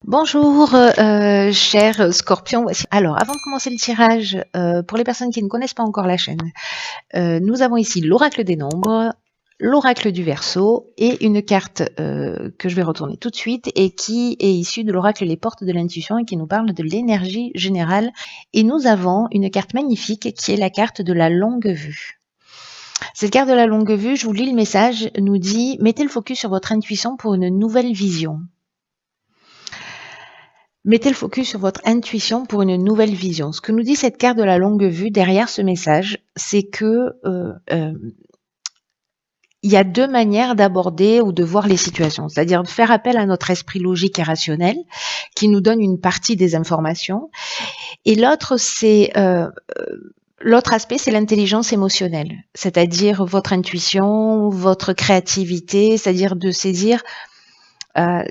Bonjour, cher Scorpion. Alors, avant de commencer le tirage, pour les personnes qui ne connaissent pas encore la chaîne, nous avons ici l'oracle des nombres, l'oracle du Verseau et une carte que je vais retourner tout de suite et qui est issue de l'oracle Les Portes de l'Intuition et qui nous parle de l'énergie générale. Et nous avons une carte magnifique qui est la carte de la longue vue. Cette carte de la longue vue, je vous lis le message, nous dit « Mettez le focus sur votre intuition pour une nouvelle vision ». Mettez le focus sur votre intuition pour une nouvelle vision. Ce que nous dit cette carte de la longue vue derrière ce message, c'est que il y a deux manières d'aborder ou de voir les situations, c'est-à-dire de faire appel à notre esprit logique et rationnel qui nous donne une partie des informations, et l'autre c'est l'autre aspect, c'est l'intelligence émotionnelle, c'est-à-dire votre intuition, votre créativité, c'est-à-dire de saisir.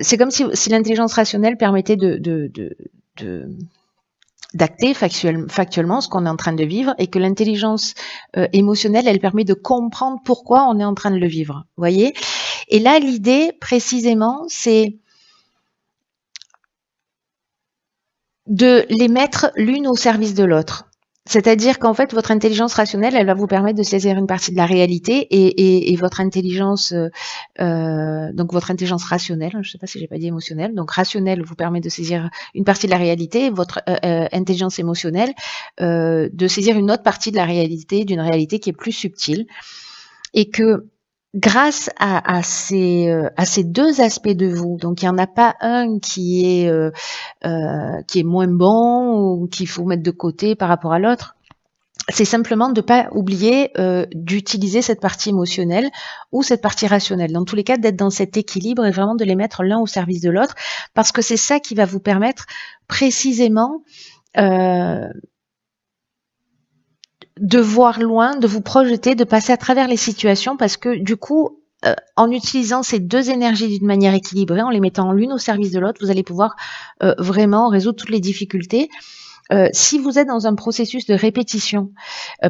C'est comme si l'intelligence rationnelle permettait d'acter factuellement ce qu'on est en train de vivre et que l'intelligence émotionnelle, elle permet de comprendre pourquoi on est en train de le vivre. Vous voyez ? Et là, l'idée, précisément, c'est de les mettre l'une au service de l'autre. C'est-à-dire qu'en fait, votre intelligence rationnelle, elle va vous permettre de saisir une partie de la réalité et votre intelligence, donc votre intelligence rationnelle, je ne sais pas si j'ai pas dit émotionnelle, donc rationnelle vous permet de saisir une partie de la réalité, et votre intelligence émotionnelle de saisir une autre partie de la réalité, d'une réalité qui est plus subtile, et que grâce à ces deux aspects de vous, donc il n'y en a pas un qui est moins bon ou qu'il faut mettre de côté par rapport à l'autre. C'est simplement de ne pas oublier d'utiliser cette partie émotionnelle ou cette partie rationnelle. Dans tous les cas, d'être dans cet équilibre et vraiment de les mettre l'un au service de l'autre, parce que c'est ça qui va vous permettre précisément de voir loin, de vous projeter, de passer à travers les situations, parce que du coup, en utilisant ces deux énergies d'une manière équilibrée, en les mettant l'une au service de l'autre, vous allez pouvoir vraiment résoudre toutes les difficultés. Si vous êtes dans un processus de répétition,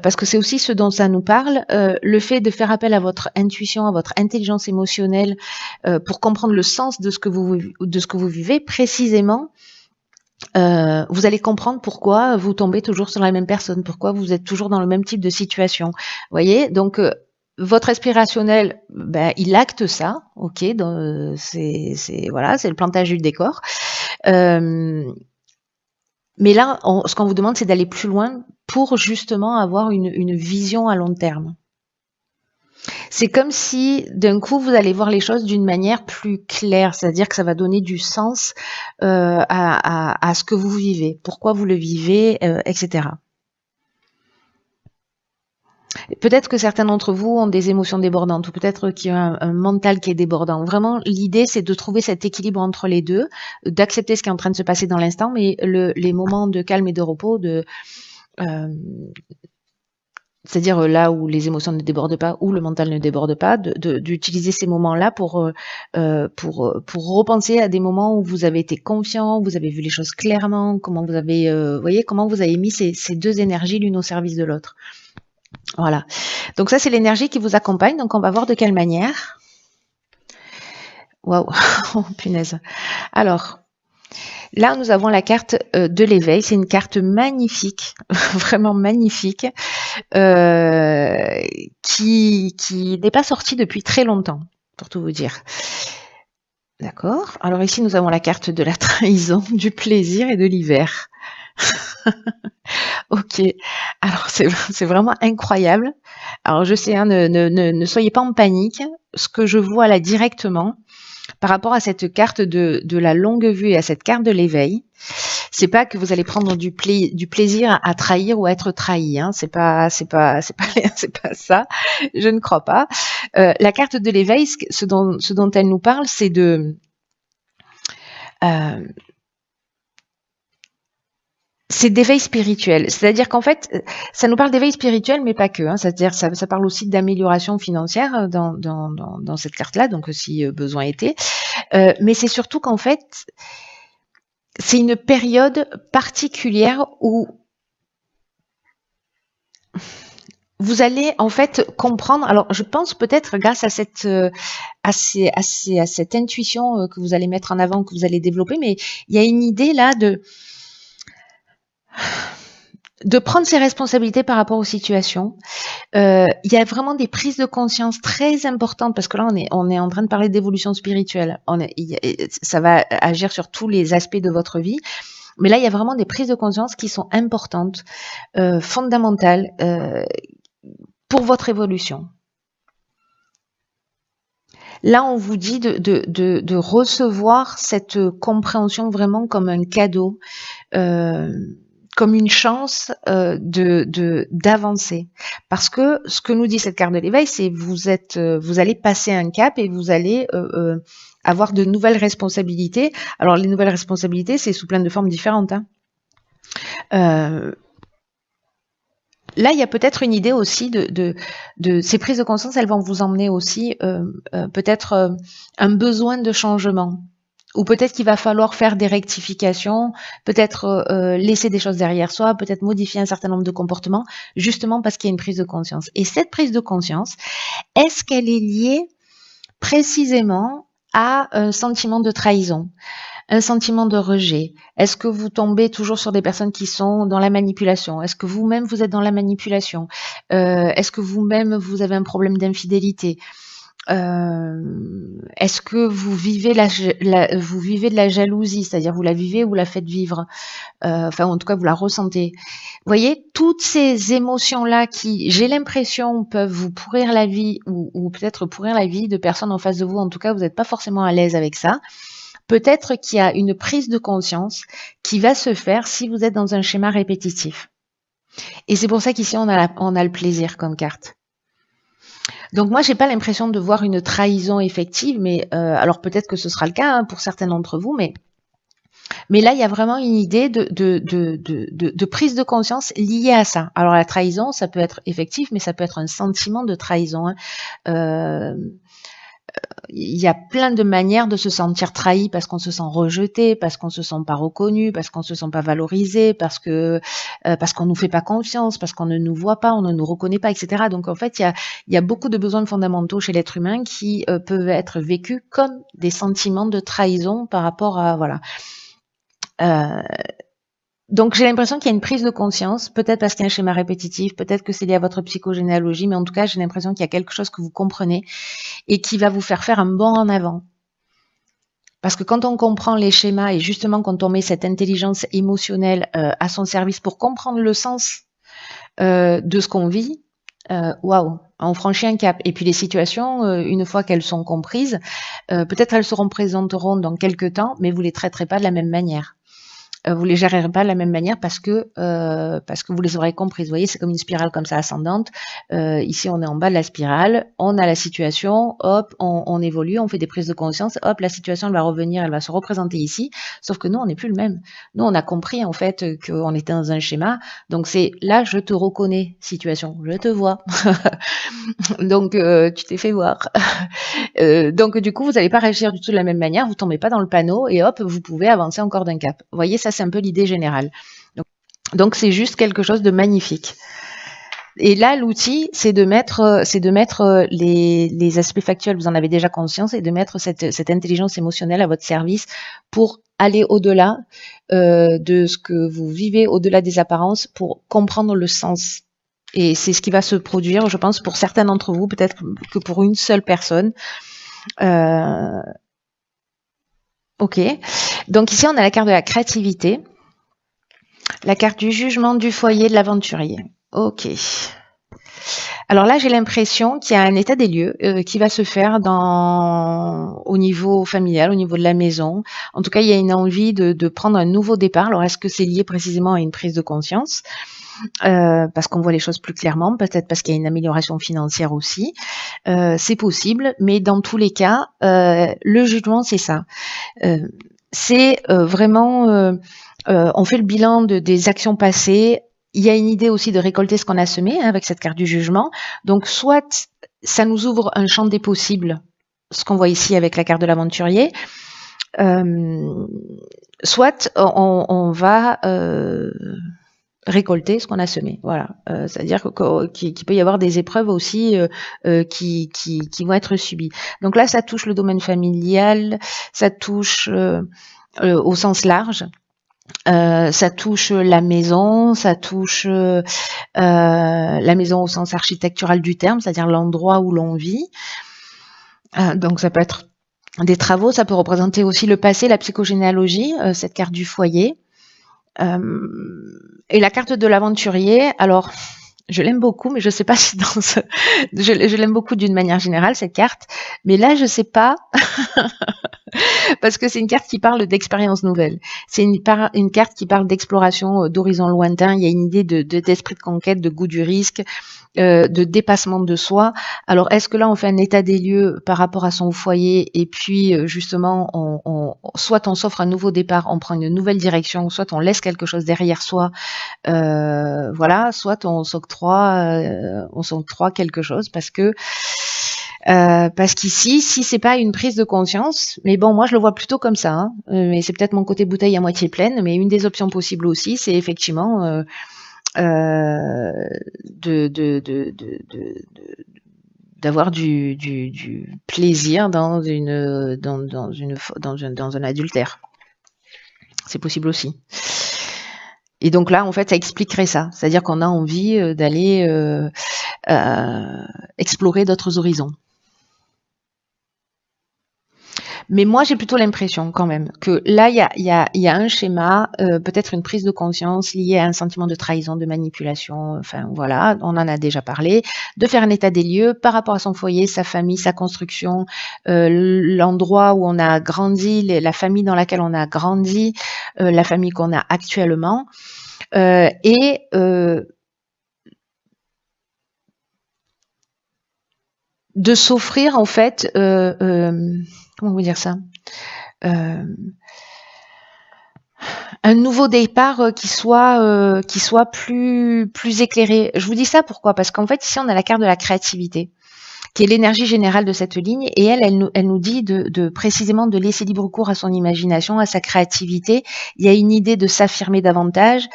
parce que c'est aussi ce dont ça nous parle, le fait de faire appel à votre intuition, à votre intelligence émotionnelle, pour comprendre le sens de ce que vous vivez précisément, vous allez comprendre pourquoi vous tombez toujours sur la même personne, pourquoi vous êtes toujours dans le même type de situation. Vous voyez, donc votre esprit rationnel, ben, il acte ça, ok, c'est voilà, c'est le plantage du décor. Mais là, ce qu'on vous demande, c'est d'aller plus loin pour justement avoir une vision à long terme. C'est comme si d'un coup vous allez voir les choses d'une manière plus claire, c'est-à-dire que ça va donner du sens à ce que vous vivez, pourquoi vous le vivez, etc. Peut-être que certains d'entre vous ont des émotions débordantes ou peut-être qu'il y a un mental qui est débordant. Vraiment, l'idée, c'est de trouver cet équilibre entre les deux, d'accepter ce qui est en train de se passer dans l'instant, mais les moments de calme et de repos, c'est-à-dire là où les émotions ne débordent pas, où le mental ne déborde pas, d'utiliser ces moments-là pour repenser à des moments où vous avez été confiant, vous avez vu les choses clairement, comment vous avez, voyez, comment vous avez mis ces deux énergies l'une au service de l'autre. Voilà. Donc ça, c'est l'énergie qui vous accompagne. Donc on va voir de quelle manière. Waouh, oh, punaise. Alors, là, nous avons la carte de l'éveil. C'est une carte magnifique, vraiment magnifique, qui n'est pas sortie depuis très longtemps, pour tout vous dire. D'accord. Alors ici, nous avons la carte de la trahison, du plaisir et de l'hiver. Ok. Alors, c'est vraiment incroyable. Alors, je sais, hein, ne soyez pas en panique. Ce que je vois là directement, par rapport à cette carte de la longue vue et à cette carte de l'éveil, c'est pas que vous allez prendre du plaisir à trahir ou à être trahi, hein. C'est pas ça. Je ne crois pas. La carte de l'éveil, ce dont elle nous parle, c'est c'est d'éveil spirituel. C'est-à-dire qu'en fait, ça nous parle d'éveil spirituel, mais pas que, hein. C'est-à-dire ça parle aussi d'amélioration financière dans cette carte-là, donc si besoin était. Mais c'est surtout qu'en fait, c'est une période particulière où vous allez en fait comprendre. Alors, je pense peut-être grâce à cette à cette intuition que vous allez mettre en avant, que vous allez développer, mais il y a une idée là de prendre ses responsabilités par rapport aux situations. Il y a vraiment des prises de conscience très importantes parce que là, on est en train de parler d'évolution spirituelle. Ça va agir sur tous les aspects de votre vie. Mais là, il y a vraiment des prises de conscience qui sont importantes, fondamentales pour votre évolution. Là, on vous dit de recevoir cette compréhension vraiment comme un cadeau, comme une chance d'avancer. Parce que ce que nous dit cette carte de l'éveil, c'est vous allez passer un cap et vous allez avoir de nouvelles responsabilités. Alors, les nouvelles responsabilités, c'est sous plein de formes différentes. Hein. Là, il y a peut-être une idée aussi de ces prises de conscience, elles vont vous emmener aussi peut-être un besoin de changement. Ou peut-être qu'il va falloir faire des rectifications, peut-être laisser des choses derrière soi, peut-être modifier un certain nombre de comportements, justement parce qu'il y a une prise de conscience. Et cette prise de conscience, est-ce qu'elle est liée précisément à un sentiment de trahison ? Un sentiment de rejet? Est-ce que vous tombez toujours sur des personnes qui sont dans la manipulation? Est-ce que vous-même vous êtes dans la manipulation? Est-ce que vous-même vous avez un problème d'infidélité? Est-ce que vous vivez vous vivez de la jalousie, c'est-à-dire vous la vivez ou vous la faites vivre? Enfin, en tout cas, vous la ressentez. Vous voyez, toutes ces émotions-là qui, j'ai l'impression, peuvent vous pourrir la vie ou peut-être pourrir la vie de personnes en face de vous. En tout cas, vous n'êtes pas forcément à l'aise avec ça. Peut-être qu'il y a une prise de conscience qui va se faire si vous êtes dans un schéma répétitif. Et c'est pour ça qu'ici, on a le plaisir comme carte. Donc moi, j'ai pas l'impression de voir une trahison effective, mais alors peut-être que ce sera le cas hein, pour certains d'entre vous, mais là, il y a vraiment une idée de prise de conscience liée à ça. Alors la trahison, ça peut être effectif, mais ça peut être un sentiment de trahison. Hein. Il y a plein de manières de se sentir trahi parce qu'on se sent rejeté, parce qu'on se sent pas reconnu, parce qu'on se sent pas valorisé, parce qu'on nous fait pas confiance, parce qu'on ne nous voit pas, on ne nous reconnaît pas, etc. Donc en fait, il y a beaucoup de besoins fondamentaux chez l'être humain qui peuvent être vécus comme des sentiments de trahison par rapport à voilà. Donc j'ai l'impression qu'il y a une prise de conscience, peut-être parce qu'il y a un schéma répétitif, peut-être que c'est lié à votre psychogénéalogie, mais en tout cas j'ai l'impression qu'il y a quelque chose que vous comprenez et qui va vous faire un bond en avant. Parce que quand on comprend les schémas et justement quand on met cette intelligence émotionnelle à son service pour comprendre le sens de ce qu'on vit, waouh, on franchit un cap. Et puis les situations, une fois qu'elles sont comprises, peut-être elles se représenteront dans quelques temps, mais vous les traiterez pas de la même manière. Vous les gérerez pas de la même manière parce que vous les aurez comprises. Vous voyez, c'est comme une spirale comme ça ascendante. Ici, on est en bas de la spirale, on a la situation, hop, on évolue, on fait des prises de conscience, hop, la situation elle va revenir, elle va se représenter ici. Sauf que nous, on n'est plus le même. Nous, on a compris en fait qu'on était dans un schéma. Donc c'est là, je te reconnais, situation, je te vois. Donc tu t'es fait voir. Donc du coup, vous n'allez pas réagir du tout de la même manière, vous tombez pas dans le panneau et hop, vous pouvez avancer encore d'un cap. Vous voyez, ça c'est un peu l'idée générale. Donc c'est juste quelque chose de magnifique. Et là, l'outil, c'est de mettre les aspects factuels, vous en avez déjà conscience, et de mettre cette intelligence émotionnelle à votre service pour aller au-delà de ce que vous vivez, au-delà des apparences, pour comprendre le sens. Et c'est ce qui va se produire, je pense, pour certains d'entre vous, peut-être que pour une seule personne. Ok. Donc ici, on a la carte de la créativité, la carte du jugement, du foyer, de l'aventurier. Ok. Alors là, j'ai l'impression qu'il y a un état des lieux qui va se faire au niveau familial, au niveau de la maison. En tout cas, il y a une envie de prendre un nouveau départ. Alors, est-ce que c'est lié précisément à une prise de conscience parce qu'on voit les choses plus clairement, peut-être parce qu'il y a une amélioration financière aussi. C'est possible, mais dans tous les cas, le jugement, c'est ça. C'est vraiment, on fait le bilan des actions passées. Il y a une idée aussi de récolter ce qu'on a semé avec cette carte du jugement. Donc, soit ça nous ouvre un champ des possibles, ce qu'on voit ici avec la carte de l'aventurier, soit on va récolter ce qu'on a semé. Voilà. C'est-à-dire qu'il peut y avoir des épreuves aussi qui vont être subies. Donc là, ça touche le domaine familial, ça touche au sens large. Ça touche la maison, ça touche la maison au sens architectural du terme, c'est-à-dire l'endroit où l'on vit. Donc ça peut être des travaux, ça peut représenter aussi le passé, la psychogénéalogie, cette carte du foyer. Et la carte de l'aventurier, alors je l'aime beaucoup, mais je sais pas si dans ce... je l'aime beaucoup d'une manière générale, cette carte, mais là je sais pas, parce que c'est une carte qui parle d'expériences nouvelles. C'est une carte qui parle d'exploration d'horizons lointains. Il y a une idée d'esprit de conquête, de goût du risque, de dépassement de soi. Alors, est-ce que là, on fait un état des lieux par rapport à son foyer et puis, justement, soit on s'offre un nouveau départ, on prend une nouvelle direction, soit on laisse quelque chose derrière soi, voilà, soit on s'octroie quelque chose parce qu'ici, si c'est pas une prise de conscience, mais bon, moi je le vois plutôt comme ça, hein, mais c'est peut-être mon côté bouteille à moitié pleine, mais une des options possibles aussi, c'est effectivement d'avoir du plaisir dans un adultère. C'est possible aussi. Et donc là, en fait, ça expliquerait ça. C'est-à-dire qu'on a envie d'aller explorer d'autres horizons. Mais moi, j'ai plutôt l'impression quand même que là, il y a un schéma, peut-être une prise de conscience liée à un sentiment de trahison, de manipulation, enfin voilà, on en a déjà parlé, de faire un état des lieux par rapport à son foyer, sa famille, sa construction, l'endroit où on a grandi, la famille dans laquelle on a grandi, la famille qu'on a actuellement, et de s'offrir en fait, comment vous dire ça, un nouveau départ qui soit plus éclairé. Je vous dis ça pourquoi? Parce qu'en fait ici on a la carte de la créativité, qui est l'énergie générale de cette ligne, et elle nous dit de précisément de laisser libre cours à son imagination, à sa créativité. Il y a une idée de s'affirmer davantage,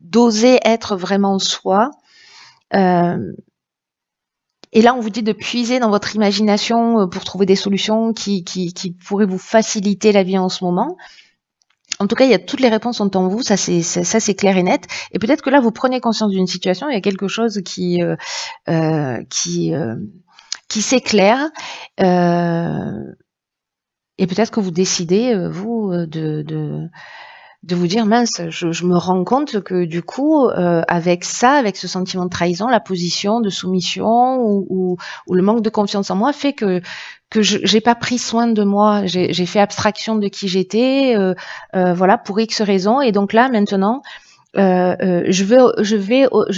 d'oser être vraiment soi. Et là, on vous dit de puiser dans votre imagination pour trouver des solutions qui pourraient vous faciliter la vie en ce moment. En tout cas, toutes les réponses sont en vous, ça c'est clair et net. Et peut-être que là, vous prenez conscience d'une situation, il y a quelque chose qui s'éclaire, et peut-être que vous décidez vous de vous dire mince, je me rends compte que du coup, avec ce sentiment de trahison, la position de soumission ou le manque de confiance en moi fait que j'ai pas pris soin de moi, j'ai fait abstraction de qui j'étais, voilà, pour X raisons. Et donc là, maintenant, je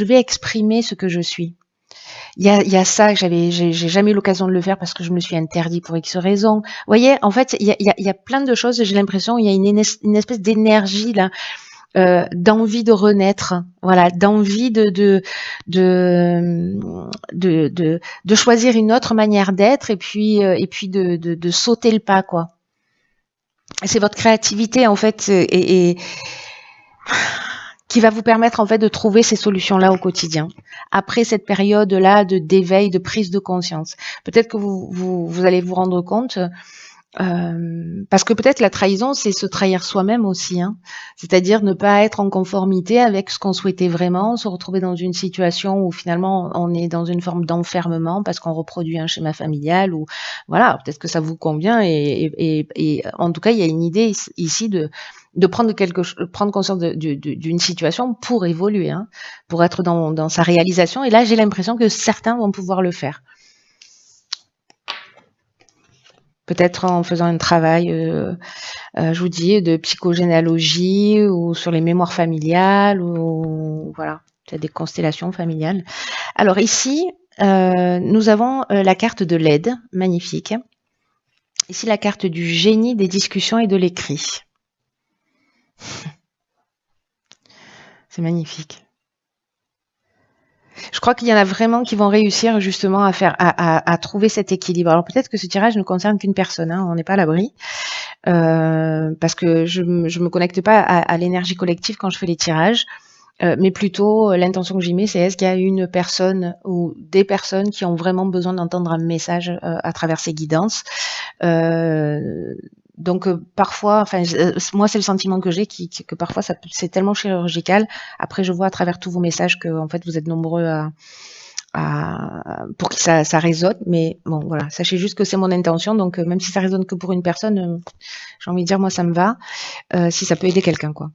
vais exprimer ce que je suis. Il y a ça, j'ai jamais eu l'occasion de le faire parce que je me suis interdit pour X raisons. Vous voyez, en fait, il y a plein de choses. J'ai l'impression il y a une espèce d'énergie là, d'envie de renaître, voilà, d'envie de choisir une autre manière d'être et puis de sauter le pas, quoi. C'est votre créativité en fait et qui va vous permettre en fait de trouver ces solutions-là au quotidien. Après cette période-là d'éveil, de prise de conscience, peut-être que vous allez vous rendre compte, parce que peut-être la trahison, c'est se trahir soi-même aussi, hein. C'est-à-dire ne pas être en conformité avec ce qu'on souhaitait vraiment, se retrouver dans une situation où finalement on est dans une forme d'enfermement parce qu'on reproduit un schéma familial ou voilà, peut-être que ça vous convient et en tout cas il y a une idée ici de prendre conscience d'une situation pour évoluer, hein, pour être dans sa réalisation. Et là, j'ai l'impression que certains vont pouvoir le faire. Peut-être en faisant un travail, je vous dis, de psychogénéalogie ou sur les mémoires familiales ou voilà, peut-être des constellations familiales. Alors ici, nous avons la carte de l'aide, magnifique. Ici, la carte du génie des discussions et de l'écrit. C'est magnifique. Je crois qu'il y en a vraiment qui vont réussir justement à faire, à trouver cet équilibre. Alors peut-être que ce tirage ne concerne qu'une personne, hein, on n'est pas à l'abri, parce que je me connecte pas à l'énergie collective quand je fais les tirages. Mais plutôt, l'intention que j'y mets, c'est est-ce qu'il y a une personne ou des personnes qui ont vraiment besoin d'entendre un message à travers ces guidances. Donc parfois, enfin moi c'est le sentiment que j'ai que parfois c'est tellement chirurgical. Après je vois à travers tous vos messages que en fait vous êtes nombreux pour que ça résonne. Mais bon voilà, sachez juste que c'est mon intention. Donc même si ça résonne que pour une personne, j'ai envie de dire moi ça me va. Si ça peut aider quelqu'un quoi.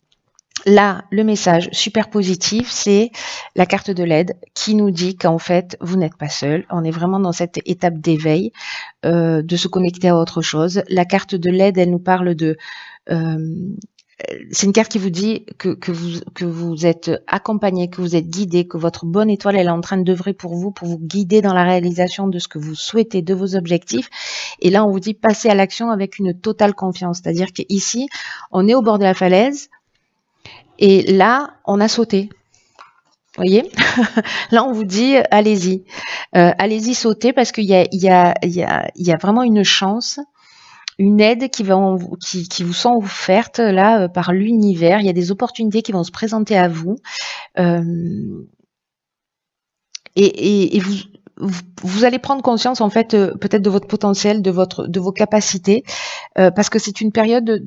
Là, le message super positif, c'est la carte de l'aide qui nous dit qu'en fait, vous n'êtes pas seul. On est vraiment dans cette étape d'éveil, de se connecter à autre chose. La carte de l'aide, elle nous parle de... c'est une carte qui vous dit que vous êtes accompagné, que vous êtes guidé, que votre bonne étoile, elle est en train d'œuvrer pour vous guider dans la réalisation de ce que vous souhaitez, de vos objectifs. Et là, on vous dit passez à l'action avec une totale confiance. C'est-à-dire qu'ici, on est au bord de la falaise, et là, on a sauté. Vous voyez? Là, on vous dit, allez-y. Allez-y sauter parce qu'il y a vraiment une chance, une aide qui vous sont offertes là par l'univers. Il y a des opportunités qui vont se présenter à vous. Et vous allez prendre conscience en fait peut-être de votre potentiel, de vos capacités, parce que c'est une période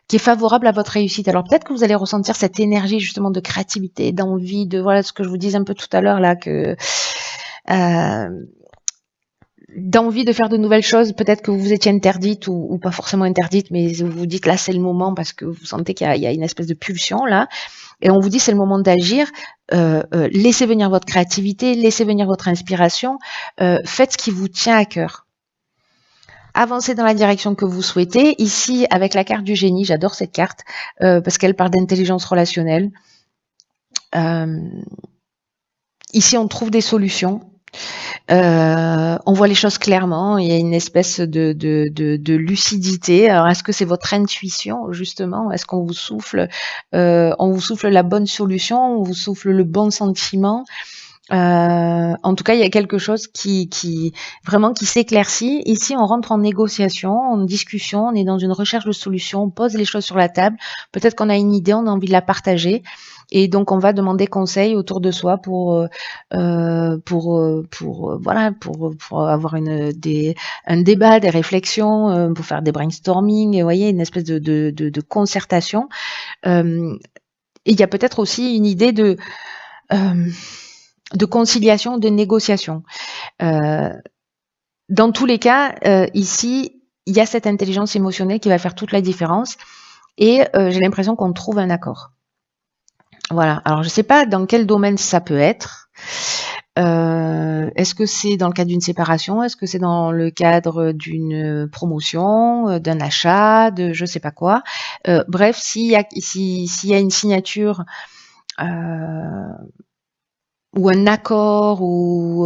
qui est favorable à votre réussite. Alors peut-être que vous allez ressentir cette énergie justement de créativité, d'envie, de voilà ce que je vous disais un peu tout à l'heure là, que d'envie de faire de nouvelles choses. Peut-être que vous étiez interdite ou pas forcément interdite, mais vous vous dites là c'est le moment parce que vous sentez qu'il y a une espèce de pulsion là. Et on vous dit c'est le moment d'agir. Laissez venir votre créativité, laissez venir votre inspiration. Faites ce qui vous tient à cœur. Avancez dans la direction que vous souhaitez. Ici, avec la carte du génie, j'adore cette carte parce qu'elle parle d'intelligence relationnelle. Ici, on trouve des solutions. On voit les choses clairement. Il y a une espèce de lucidité. Alors, est-ce que c'est votre intuition justement? Est-ce qu'on vous souffle la bonne solution? On vous souffle le bon sentiment? En tout cas, il y a quelque chose qui vraiment qui s'éclaircit. Ici, on rentre en négociation, en discussion, on est dans une recherche de solution, on pose les choses sur la table. Peut-être qu'on a une idée, on a envie de la partager. Et donc, on va demander conseil autour de soi pour avoir un débat, des réflexions, pour faire des brainstorming, vous voyez, une espèce de concertation. Et il y a peut-être aussi une idée de conciliation, de négociation. Dans tous les cas, ici, il y a cette intelligence émotionnelle qui va faire toute la différence et j'ai l'impression qu'on trouve un accord. Voilà. Alors, je ne sais pas dans quel domaine ça peut être. Est-ce que c'est dans le cadre d'une séparation? Est-ce que c'est dans le cadre d'une promotion, d'un achat, de je sais pas quoi? Bref, s'il y a une signature ou un accord, ou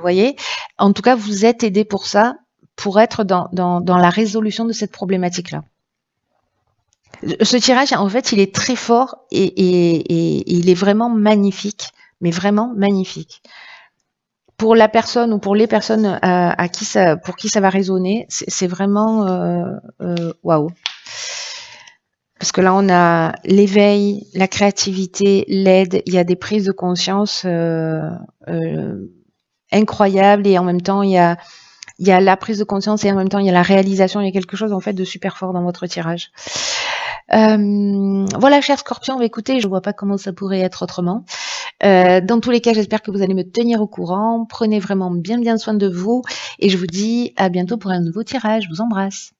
voyez, en tout cas, vous êtes aidé pour ça, pour être dans la résolution de cette problématique-là. Ce tirage, en fait, il est très fort et il est vraiment magnifique, mais vraiment magnifique. Pour la personne ou pour les personnes pour qui ça va résonner, c'est vraiment waouh. Parce que là, on a l'éveil, la créativité, l'aide, il y a des prises de conscience incroyables et en même temps, il y a la prise de conscience et en même temps, il y a la réalisation. Il y a quelque chose en fait de super fort dans votre tirage. Voilà, chers scorpions, écoutez, je vois pas comment ça pourrait être autrement. Dans tous les cas, j'espère que vous allez me tenir au courant. Prenez vraiment bien soin de vous et je vous dis à bientôt pour un nouveau tirage. Je vous embrasse.